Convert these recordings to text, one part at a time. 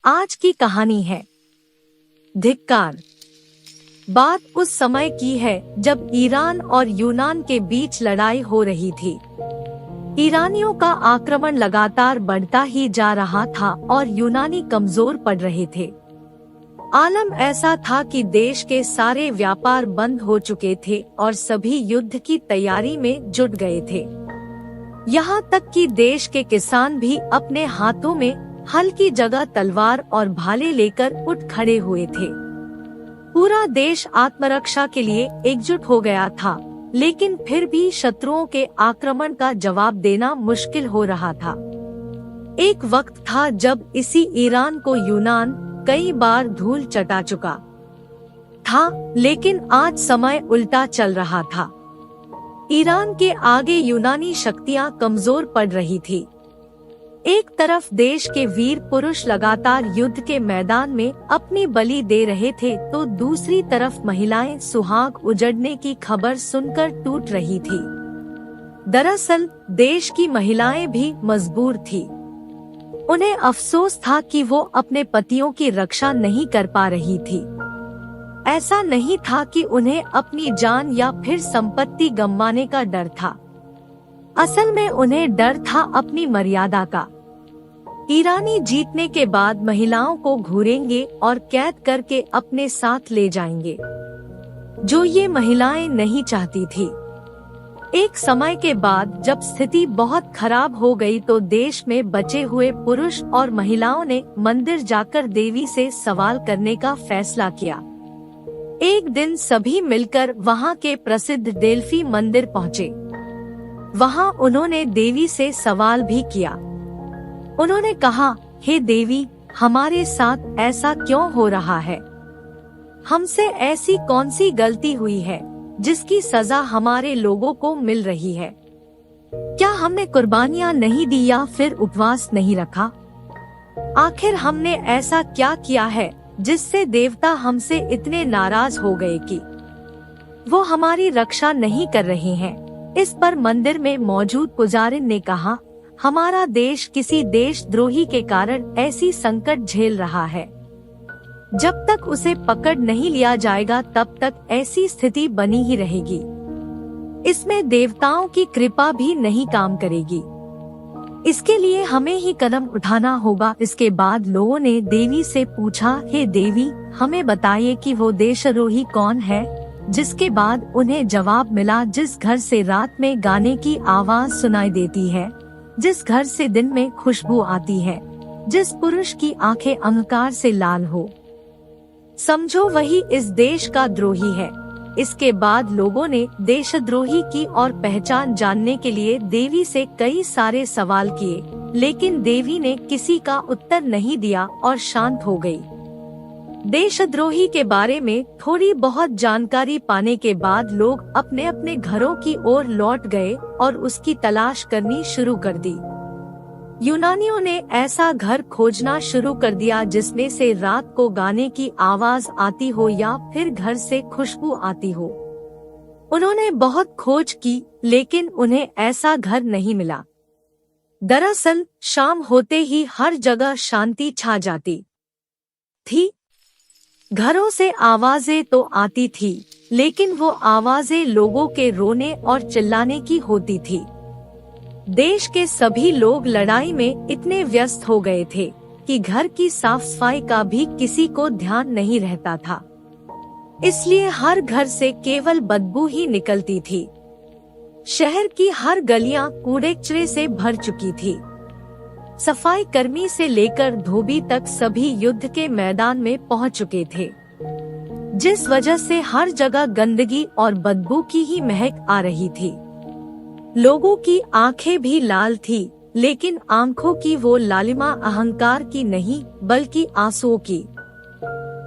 आज की कहानी है धिक्कार। बात उस समय की है जब ईरान और यूनान के बीच लड़ाई हो रही थी। ईरानियों का आक्रमण लगातार बढ़ता ही जा रहा था और यूनानी कमजोर पड़ रहे थे। आलम ऐसा था कि देश के सारे व्यापार बंद हो चुके थे और सभी युद्ध की तैयारी में जुट गए थे। यहाँ तक कि देश के किसान भी अपने हाथों में हल की जगह तलवार और भाले लेकर उठ खड़े हुए थे। पूरा देश आत्मरक्षा के लिए एकजुट हो गया था, लेकिन फिर भी शत्रुओं के आक्रमण का जवाब देना मुश्किल हो रहा था। एक वक्त था जब इसी ईरान को यूनान कई बार धूल चटा चुका था, लेकिन आज समय उल्टा चल रहा था। ईरान के आगे यूनानी शक्तियां कमजोर पड़ रही थी। एक तरफ देश के वीर पुरुष लगातार युद्ध के मैदान में अपनी बलि दे रहे थे, तो दूसरी तरफ महिलाएं सुहाग उजड़ने की खबर सुनकर टूट रही थी। दरअसल देश की महिलाएं भी मजबूर थी। उन्हें अफसोस था कि वो अपने पतियों की रक्षा नहीं कर पा रही थी। ऐसा नहीं था कि उन्हें अपनी जान या फिर संपत्ति गंवाने का डर था। असल में उन्हें डर था अपनी मर्यादा का। ईरानी जीतने के बाद महिलाओं को घूरेंगे और कैद करके अपने साथ ले जाएंगे, जो ये महिलाएं नहीं चाहती थी। एक समय के बाद जब स्थिति बहुत खराब हो गई तो देश में बचे हुए पुरुष और महिलाओं ने मंदिर जाकर देवी से सवाल करने का फैसला किया। एक दिन सभी मिलकर वहां के प्रसिद्ध डेल्फी मंदिर पहुँचे। वहाँ उन्होंने देवी से सवाल भी किया। उन्होंने कहा, हे देवी, हमारे साथ ऐसा क्यों हो रहा है? हमसे ऐसी कौन सी गलती हुई है जिसकी सजा हमारे लोगों को मिल रही है? क्या हमने कुर्बानियाँ नहीं दी या फिर उपवास नहीं रखा? आखिर हमने ऐसा क्या किया है जिससे देवता हमसे इतने नाराज हो गए कि वो हमारी रक्षा नहीं कर रहे हैं? इस पर मंदिर में मौजूद पुजारिन ने कहा, हमारा देश किसी देशद्रोही के कारण ऐसी संकट झेल रहा है। जब तक उसे पकड़ नहीं लिया जाएगा तब तक ऐसी स्थिति बनी ही रहेगी। इसमें देवताओं की कृपा भी नहीं काम करेगी। इसके लिए हमें ही कदम उठाना होगा। इसके बाद लोगों ने देवी से पूछा, हे देवी, हमें बताइए कि वो देशद्रोही कौन है? जिसके बाद उन्हें जवाब मिला, जिस घर से रात में गाने की आवाज सुनाई देती है, जिस घर से दिन में खुशबू आती है, जिस पुरुष की आंखें अंधकार से लाल हो, समझो वही इस देश का द्रोही है। इसके बाद लोगों ने देशद्रोही की और पहचान जानने के लिए देवी से कई सारे सवाल किए, लेकिन देवी ने किसी का उत्तर नहीं दिया और शांत हो गई। देशद्रोही के बारे में थोड़ी बहुत जानकारी पाने के बाद लोग अपने अपने घरों की ओर लौट गए और उसकी तलाश करनी शुरू कर दी। यूनानियों ने ऐसा घर खोजना शुरू कर दिया जिसमें से रात को गाने की आवाज आती हो या फिर घर से खुशबू आती हो। उन्होंने बहुत खोज की, लेकिन उन्हें ऐसा घर नहीं मिला। दरअसल शाम होते ही हर जगह शांति छा जाती थी। घरों से आवाजें तो आती थी, लेकिन वो आवाजें लोगों के रोने और चिल्लाने की होती थी। देश के सभी लोग लड़ाई में इतने व्यस्त हो गए थे कि घर की साफ सफाई का भी किसी को ध्यान नहीं रहता था। इसलिए हर घर से केवल बदबू ही निकलती थी। शहर की हर गलियां कूड़े कचरे से भर चुकी थी। सफाई कर्मी से लेकर धोबी तक सभी युद्ध के मैदान में पहुंच चुके थे, जिस वजह से हर जगह गंदगी और बदबू की ही महक आ रही थी। लोगों की आंखें भी लाल थी, लेकिन आंखों की वो लालिमा अहंकार की नहीं बल्कि आंसुओं की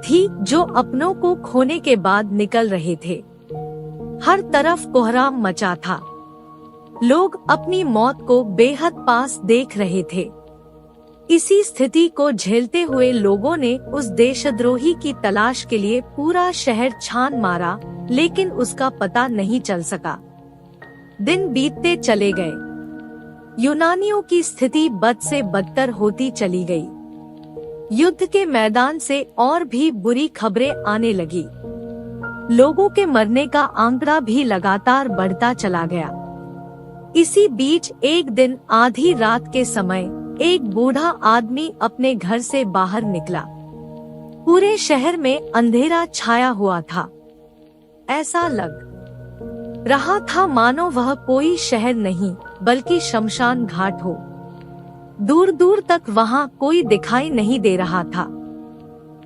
थी, जो अपनों को खोने के बाद निकल रहे थे। हर तरफ कोहराम मचा था। लोग अपनी मौत को बेहद पास देख रहे थे। इसी स्थिति को झेलते हुए लोगों ने उस देशद्रोही की तलाश के लिए पूरा शहर छान मारा, लेकिन उसका पता नहीं चल सका। दिन बीतते चले गए। यूनानियों की स्थिति बद से बदतर होती चली गई। युद्ध के मैदान से और भी बुरी खबरें आने लगी। लोगों के मरने का आंकड़ा भी लगातार बढ़ता चला गया। इसी बीच एक दिन आधी रात के समय एक बूढ़ा आदमी अपने घर से बाहर निकला। पूरे शहर में अंधेरा छाया हुआ था। ऐसा लग रहा था मानो वह कोई शहर नहीं बल्कि शमशान घाट हो। दूर दूर तक वहाँ कोई दिखाई नहीं दे रहा था।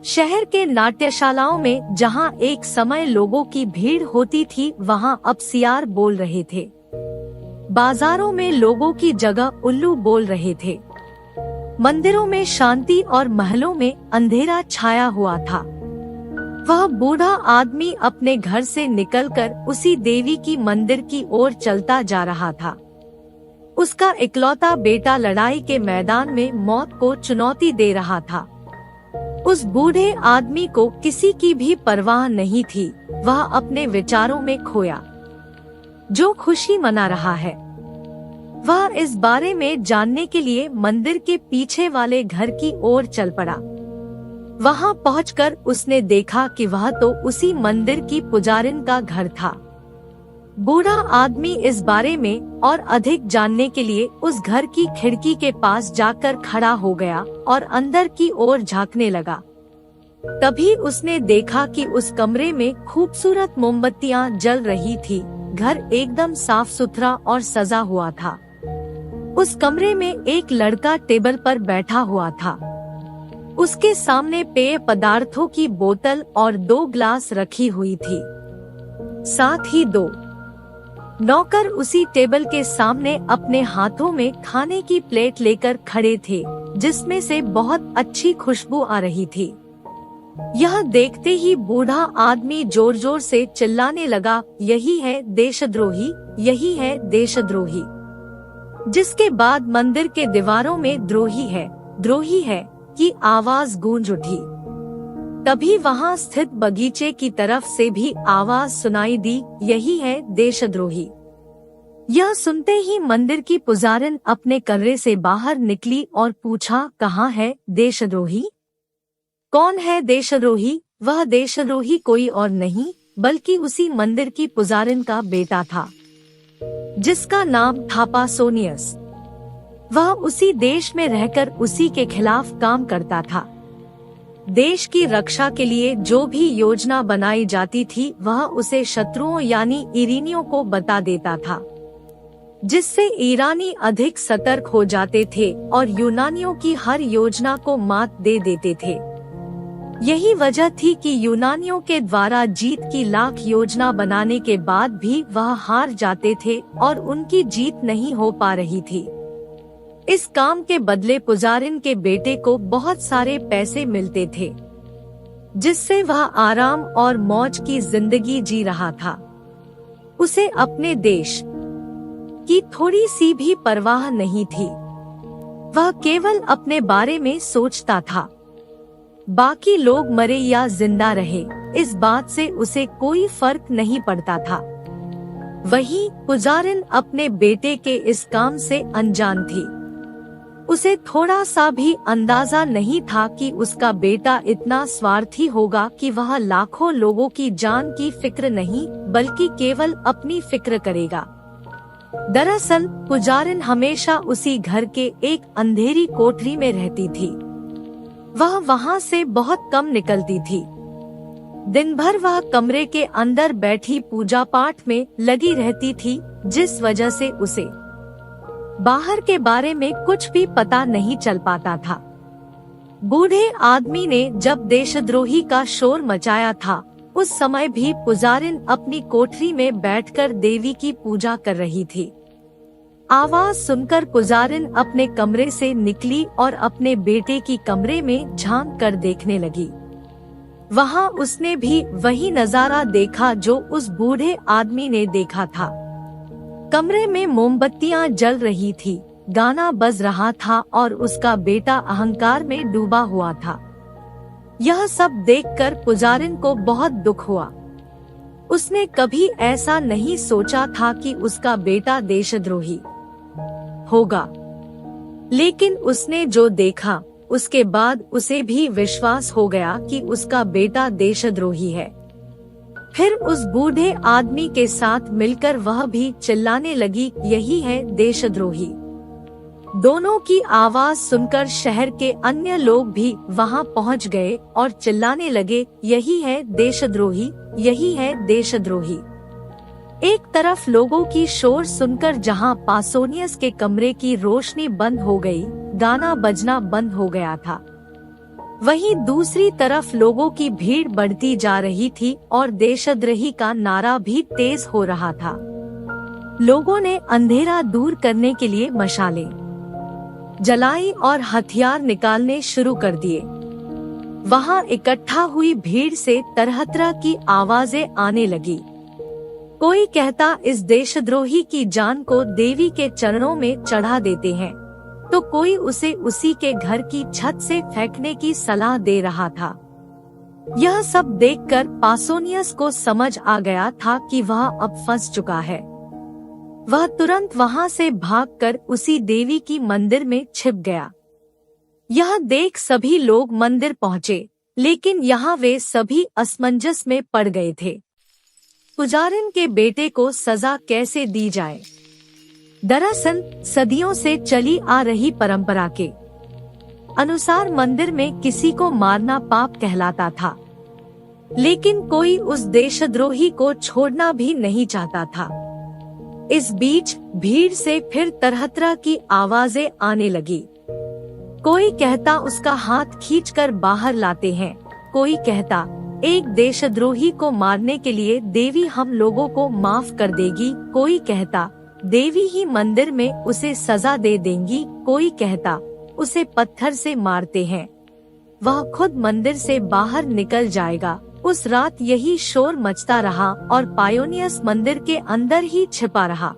शहर के नाट्यशालाओं में जहाँ एक समय लोगों की भीड़ होती थी, वहाँ अब सियार बोल रहे थे। बाजारों में लोगों की जगह उल्लू बोल रहे थे। मंदिरों में शांति और महलों में अंधेरा छाया हुआ था। वह बूढ़ा आदमी अपने घर से निकलकर उसी देवी की मंदिर की ओर चलता जा रहा था। उसका इकलौता बेटा लड़ाई के मैदान में मौत को चुनौती दे रहा था। उस बूढ़े आदमी को किसी की भी परवाह नहीं थी। वह अपने विचारों में खोया। जो खुशी मना रहा है, वह इस बारे में जानने के लिए मंदिर के पीछे वाले घर की ओर चल पड़ा। वहां पहुंचकर उसने देखा कि वह तो उसी मंदिर की पुजारिन का घर था। बूढ़ा आदमी इस बारे में और अधिक जानने के लिए उस घर की खिड़की के पास जाकर खड़ा हो गया और अंदर की ओर झांकने लगा। तभी उसने देखा कि उस कमरे में खूबसूरत मोमबत्तियां जल रही थी। घर एकदम साफ सुथरा और सजा हुआ था। उस कमरे में एक लड़का टेबल पर बैठा हुआ था। उसके सामने पेय पदार्थों की बोतल और 2 ग्लास रखी हुई थी। साथ ही 2 नौकर उसी टेबल के सामने अपने हाथों में खाने की प्लेट लेकर खड़े थे, जिसमें से बहुत अच्छी खुशबू आ रही थी। यह देखते ही बूढ़ा आदमी जोर जोर से चिल्लाने लगा, यही है देशद्रोही, यही है देशद्रोही। जिसके बाद मंदिर के दीवारों में द्रोही है की आवाज गूंज उठी। तभी वहां स्थित बगीचे की तरफ से भी आवाज सुनाई दी, यही है देशद्रोही। यह सुनते ही मंदिर की पुजारिन अपने कमरे से बाहर निकली और पूछा, कहाँ है देशद्रोही? कौन है देशद्रोही? वह देशद्रोही कोई और नहीं बल्कि उसी मंदिर की पुजारिन का बेटा था, जिसका नाम था पासोनियस। वह उसी देश में रहकर उसी के खिलाफ काम करता था। देश की रक्षा के लिए जो भी योजना बनाई जाती थी, वह उसे शत्रुओं यानी ईरानियों को बता देता था, जिससे ईरानी अधिक सतर्क हो जाते थे और यूनानियों की हर योजना को मात दे देते थे। यही वजह थी कि यूनानियों के द्वारा जीत की लाख योजना बनाने के बाद भी वह हार जाते थे और उनकी जीत नहीं हो पा रही थी। इस काम के बदले पुजारिन के बेटे को बहुत सारे पैसे मिलते थे, जिससे वह आराम और मौज की जिंदगी जी रहा था। उसे अपने देश की थोड़ी सी भी परवाह नहीं थी। वह केवल अपने बारे में सोचता था। बाकी लोग मरे या जिंदा रहे, इस बात से उसे कोई फर्क नहीं पड़ता था। वहीं पुजारिन अपने बेटे के इस काम से अनजान थी। उसे थोड़ा सा भी अंदाजा नहीं था कि उसका बेटा इतना स्वार्थी होगा कि वह लाखों लोगों की जान की फिक्र नहीं बल्कि केवल अपनी फिक्र करेगा। दरअसल पुजारिन हमेशा उसी घर के एक अंधेरी कोठरी में रहती थी। वह वहाँ से बहुत कम निकलती थी। दिन भर वह कमरे के अंदर बैठी पूजा पाठ में लगी रहती थी, जिस वजह से उसे बाहर के बारे में कुछ भी पता नहीं चल पाता था। बूढ़े आदमी ने जब देशद्रोही का शोर मचाया था, उस समय भी पुजारिन अपनी कोठरी में बैठकर देवी की पूजा कर रही थी। आवाज सुनकर पुजारिन अपने कमरे से निकली और अपने बेटे की कमरे में झांक कर देखने लगी। वहां उसने भी वही नजारा देखा जो उस बूढ़े आदमी ने देखा था। कमरे में मोमबत्तियां जल रही थी, गाना बज रहा था और उसका बेटा अहंकार में डूबा हुआ था। यह सब देखकर पुजारिन को बहुत दुख हुआ। उसने कभी ऐसा नहीं सोचा था कि उसका बेटा देशद्रोही होगा, लेकिन उसने जो देखा उसके बाद उसे भी विश्वास हो गया कि उसका बेटा देशद्रोही है। फिर उस बूढ़े आदमी के साथ मिलकर वह भी चिल्लाने लगी, यही है देशद्रोही। दोनों की आवाज सुनकर शहर के अन्य लोग भी वहां पहुंच गए और चिल्लाने लगे, यही है देशद्रोही, यही है देशद्रोही। एक तरफ लोगों की शोर सुनकर जहां पासोनियस के कमरे की रोशनी बंद हो गई, गाना बजना बंद हो गया था, वहीं दूसरी तरफ लोगों की भीड़ बढ़ती जा रही थी और देशद्रोही का नारा भी तेज हो रहा था। लोगों ने अंधेरा दूर करने के लिए मशालें जलाई और हथियार निकालने शुरू कर दिए। वहां इकट्ठा हुई भीड़ से तरह तरह की आवाजें आने लगी। कोई कहता इस देशद्रोही की जान को देवी के चरणों में चढ़ा देते हैं, तो कोई उसे उसी के घर की छत से फेंकने की सलाह दे रहा था। यह सब देखकर पासोनियस को समझ आ गया था कि वह अब फंस चुका है। वह तुरंत वहां से भागकर उसी देवी की मंदिर में छिप गया। यह देख सभी लोग मंदिर पहुंचे, लेकिन यहाँ वे सभी असमंजस में पड़ गए थे। पुजारिन के बेटे को सजा कैसे दी जाए? दरअसल सदियों से चली आ रही परंपरा के अनुसार मंदिर में किसी को मारना पाप कहलाता था, लेकिन कोई उस देशद्रोही को छोड़ना भी नहीं चाहता था। इस बीच भीड़ से फिर तरह तरह की आवाजें आने लगी। कोई कहता उसका हाथ खींचकर बाहर लाते हैं, कोई कहता एक देशद्रोही को मारने के लिए देवी हम लोगों को माफ कर देगी, कोई कहता देवी ही मंदिर में उसे सजा दे देंगी, कोई कहता उसे पत्थर से मारते हैं, वह खुद मंदिर से बाहर निकल जाएगा। उस रात यही शोर मचता रहा और पायोनियस मंदिर के अंदर ही छिपा रहा।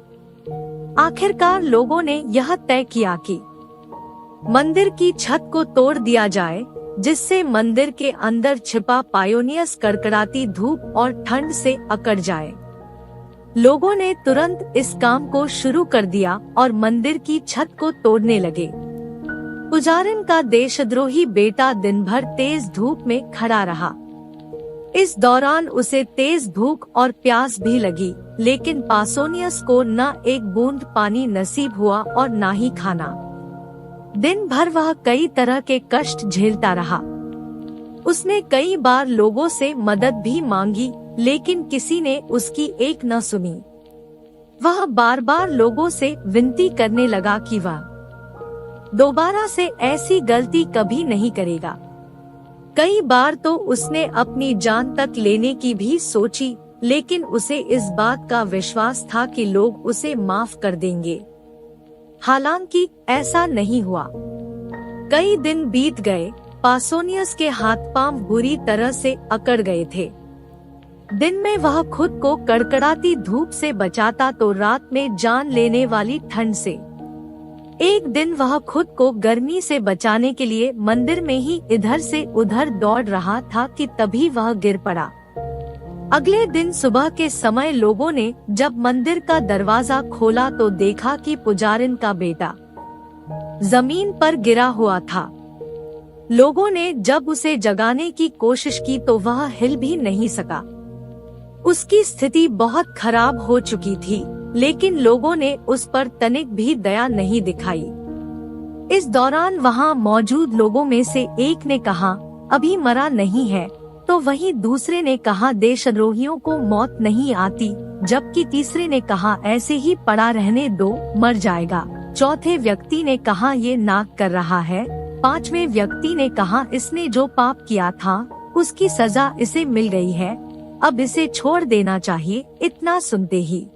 आखिरकार लोगों ने यह तय किया कि मंदिर की छत को तोड़ दिया जाए, जिससे मंदिर के अंदर छिपा पायोनियस कड़कड़ाती धूप और ठंड से अकड़ जाए। लोगों ने तुरंत इस काम को शुरू कर दिया और मंदिर की छत को तोड़ने लगे। पुजारिन का देशद्रोही बेटा दिन भर तेज धूप में खड़ा रहा। इस दौरान उसे तेज भूख और प्यास भी लगी, लेकिन पासोनियस को न एक बूंद पानी नसीब हुआ और न ही खाना। दिन भर वह कई तरह के कष्ट झेलता रहा। उसने कई बार लोगों से मदद भी मांगी, लेकिन किसी ने उसकी एक न सुनी। वह बार बार लोगों से विनती करने लगा कि वह दोबारा से ऐसी गलती कभी नहीं करेगा। कई बार तो उसने अपनी जान तक लेने की भी सोची, लेकिन उसे इस बात का विश्वास था कि लोग उसे माफ कर देंगे। हालांकि ऐसा नहीं हुआ। कई दिन बीत गए, पासोनियस के हाथ पांव बुरी तरह से अकड़ गए थे। दिन में वह खुद को कड़कड़ाती धूप से बचाता तो रात में जान लेने वाली ठंड से। एक दिन वह खुद को गर्मी से बचाने के लिए मंदिर में ही इधर से उधर दौड़ रहा था कि तभी वह गिर पड़ा। अगले दिन सुबह के समय लोगों ने जब मंदिर का दरवाजा खोला तो देखा कि पुजारिन का बेटा जमीन पर गिरा हुआ था। लोगों ने जब उसे जगाने की कोशिश की तो वह हिल भी नहीं सका। उसकी स्थिति बहुत खराब हो चुकी थी, लेकिन लोगों ने उस पर तनिक भी दया नहीं दिखाई। इस दौरान वहां मौजूद लोगों में से एक ने कहा, अभी मरा नहीं है, तो वहीं दूसरे ने कहा देशद्रोहियों को मौत नहीं आती, जबकि तीसरे ने कहा ऐसे ही पड़ा रहने दो, मर जाएगा। चौथे व्यक्ति ने कहा ये नाक कर रहा है। पांचवें व्यक्ति ने कहा इसने जो पाप किया था उसकी सजा इसे मिल गई है, अब इसे छोड़ देना चाहिए। इतना सुनते ही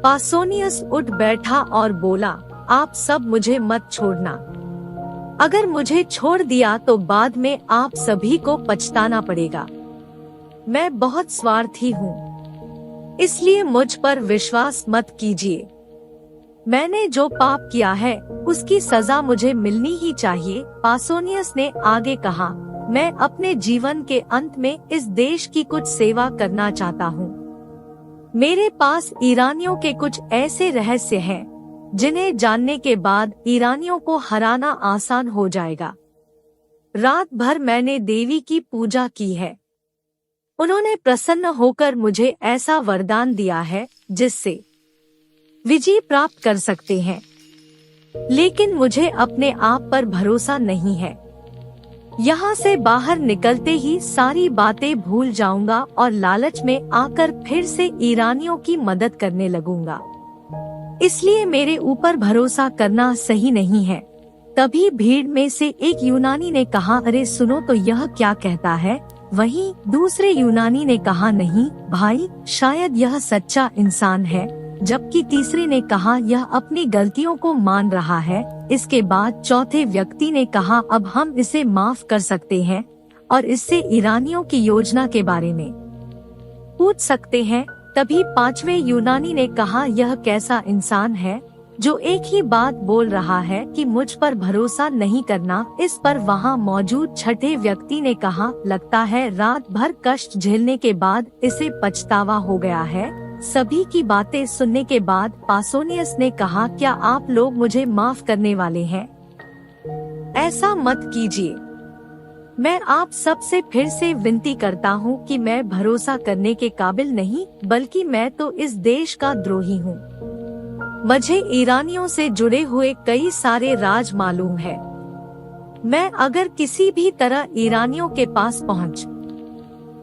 पासोनियस उठ बैठा और बोला, आप सब मुझे मत छोड़ना। अगर मुझे छोड़ दिया तो बाद में आप सभी को पछताना पड़ेगा। मैं बहुत स्वार्थी हूँ, इसलिए मुझ पर विश्वास मत कीजिए। मैंने जो पाप किया है उसकी सजा मुझे मिलनी ही चाहिए। पासोनियस ने आगे कहा, मैं अपने जीवन के अंत में इस देश की कुछ सेवा करना चाहता हूँ। मेरे पास ईरानियों के कुछ ऐसे रहस्य हैं जिन्हें जानने के बाद ईरानियों को हराना आसान हो जाएगा। रात भर मैंने देवी की पूजा की है। उन्होंने प्रसन्न होकर मुझे ऐसा वरदान दिया है जिससे विजय प्राप्त कर सकते हैं। लेकिन मुझे अपने आप पर भरोसा नहीं है। यहाँ से बाहर निकलते ही सारी बातें भूल जाऊंगा और लालच में आकर फिर से ईरानियों की मदद करने लगूंगा। इसलिए मेरे ऊपर भरोसा करना सही नहीं है। तभी भीड़ में से एक यूनानी ने कहा, अरे सुनो तो यह क्या कहता है। वहीं दूसरे यूनानी ने कहा, नहीं भाई, शायद यह सच्चा इंसान है। जबकि तीसरे ने कहा, यह अपनी गलतियों को मान रहा है। इसके बाद चौथे व्यक्ति ने कहा, अब हम इसे माफ कर सकते हैं और इससे ईरानियों की योजना के बारे में पूछ सकते हैं। तभी पांचवे यूनानी ने कहा, यह कैसा इंसान है जो एक ही बात बोल रहा है कि मुझ पर भरोसा नहीं करना। इस पर वहाँ मौजूद छठे व्यक्ति ने कहा, लगता है रात भर कष्ट झेलने के बाद इसे पछतावा हो गया है। सभी की बातें सुनने के बाद पासोनियस ने कहा, क्या आप लोग मुझे माफ करने वाले हैं? ऐसा मत कीजिए। मैं आप सब से फिर से विनती करता हूँ कि मैं भरोसा करने के काबिल नहीं, बल्कि मैं तो इस देश का द्रोही हूँ। मुझे ईरानियों से जुड़े हुए कई सारे राज मालूम है। मैं अगर किसी भी तरह ईरानियों के पास पहुँच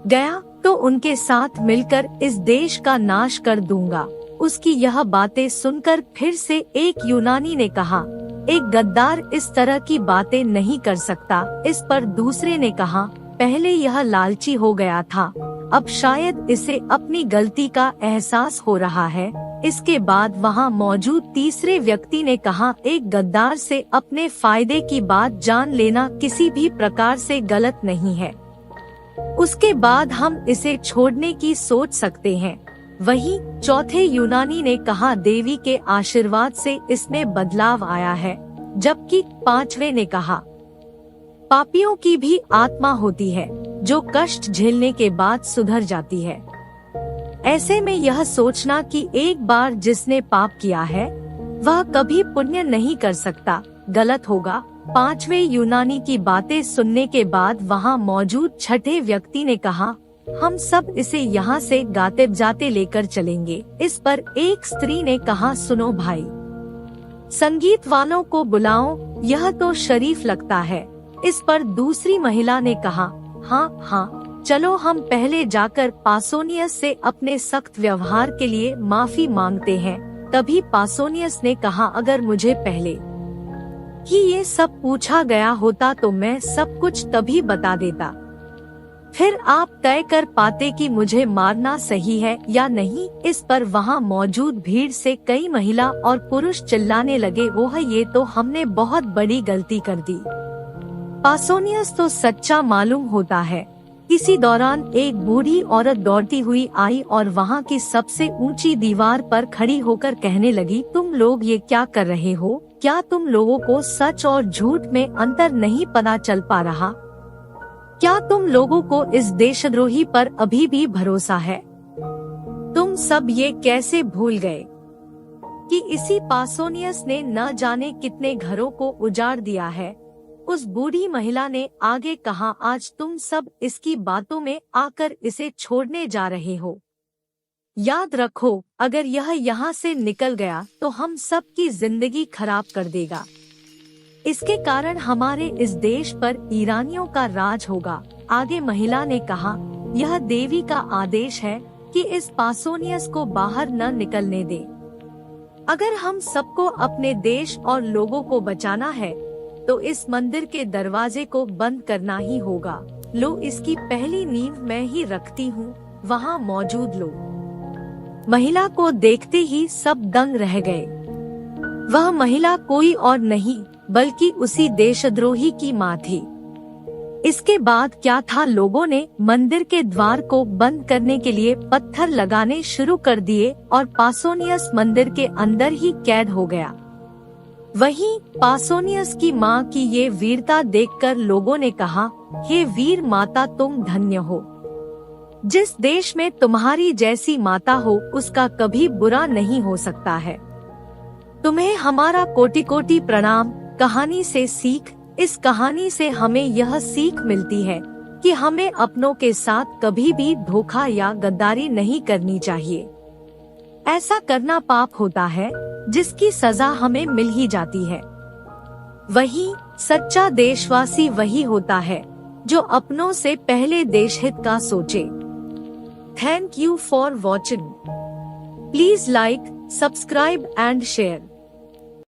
गया तो उनके साथ मिलकर इस देश का नाश कर दूंगा। उसकी यह बातें सुनकर फिर से एक यूनानी ने कहा, एक गद्दार इस तरह की बातें नहीं कर सकता। इस पर दूसरे ने कहा, पहले यह लालची हो गया था, अब शायद इसे अपनी गलती का एहसास हो रहा है। इसके बाद वहाँ मौजूद तीसरे व्यक्ति ने कहा, एक गद्दार से अपने फायदे की बात जान लेना किसी भी प्रकार से गलत नहीं है। उसके बाद हम इसे छोड़ने की सोच सकते हैं। वहीं चौथे यूनानी ने कहा, देवी के आशीर्वाद से इसमें बदलाव आया है। जबकि पांचवे ने कहा, पापियों की भी आत्मा होती है जो कष्ट झेलने के बाद सुधर जाती है। ऐसे में यह सोचना कि एक बार जिसने पाप किया है वह कभी पुण्य नहीं कर सकता, गलत होगा। पांचवे यूनानी की बातें सुनने के बाद वहाँ मौजूद छठे व्यक्ति ने कहा, हम सब इसे यहाँ से गाते जाते लेकर चलेंगे। इस पर एक स्त्री ने कहा, सुनो भाई, संगीत वालों को बुलाओ, यह तो शरीफ लगता है। इस पर दूसरी महिला ने कहा, हाँ, चलो हम पहले जाकर पासोनियस से अपने सख्त व्यवहार के लिए माफी मांगते हैं। तभी पासोनियस ने कहा, अगर मुझे पहले ही ये सब पूछा गया होता तो मैं सब कुछ तभी बता देता। फिर आप तय कर पाते कि मुझे मारना सही है या नहीं। इस पर वहाँ मौजूद भीड़ से कई महिला और पुरुष चिल्लाने लगे, ओह ये तो हमने बहुत बड़ी गलती कर दी। पासोनियस तो सच्चा मालूम होता है। इसी दौरान एक बूढ़ी औरत दौड़ती हुई आई और वहाँ की सबसे ऊंची दीवार पर खड़ी होकर कहने लगी, तुम लोग ये क्या कर रहे हो? क्या तुम लोगों को सच और झूठ में अंतर नहीं पता चल पा रहा? क्या तुम लोगों को इस देशद्रोही पर अभी भी भरोसा है? तुम सब ये कैसे भूल गए कि इसी पासोनियस ने न जाने कितने घरों को उजाड़ दिया है? उस बूढ़ी महिला ने आगे कहा, आज तुम सब इसकी बातों में आकर इसे छोड़ने जा रहे हो। याद रखो, अगर यह यहाँ से निकल गया तो हम सब की जिंदगी खराब कर देगा। इसके कारण हमारे इस देश पर ईरानियों का राज होगा। आगे महिला ने कहा, यह देवी का आदेश है कि इस पासोनियस को बाहर न निकलने दे। अगर हम सबको अपने देश और लोगों को बचाना है तो इस मंदिर के दरवाजे को बंद करना ही होगा। लो, इसकी पहली नींव मैं ही रखती हूँ। वहाँ मौजूद लोग महिला को देखते ही सब दंग रह गए। वह महिला कोई और नहीं बल्कि उसी देशद्रोही की माँ थी। इसके बाद क्या था, लोगों ने मंदिर के द्वार को बंद करने के लिए पत्थर लगाने शुरू कर दिए और पासोनियस मंदिर के अंदर ही कैद हो गया। वहीं पासोनियस की माँ की ये वीरता देखकर लोगों ने कहा, हे वीर माता, तुम धन्य हो। जिस देश में तुम्हारी जैसी माता हो उसका कभी बुरा नहीं हो सकता है। तुम्हें हमारा कोटि कोटि प्रणाम। कहानी से सीख, इस कहानी से हमें यह सीख मिलती है कि हमें अपनों के साथ कभी भी धोखा या गद्दारी नहीं करनी चाहिए। ऐसा करना पाप होता है जिसकी सजा हमें मिल ही जाती है। वहीं सच्चा देशवासी वही होता है जो अपनों से पहले देश हित का सोचे। Thank you for watching. Please like, subscribe and share.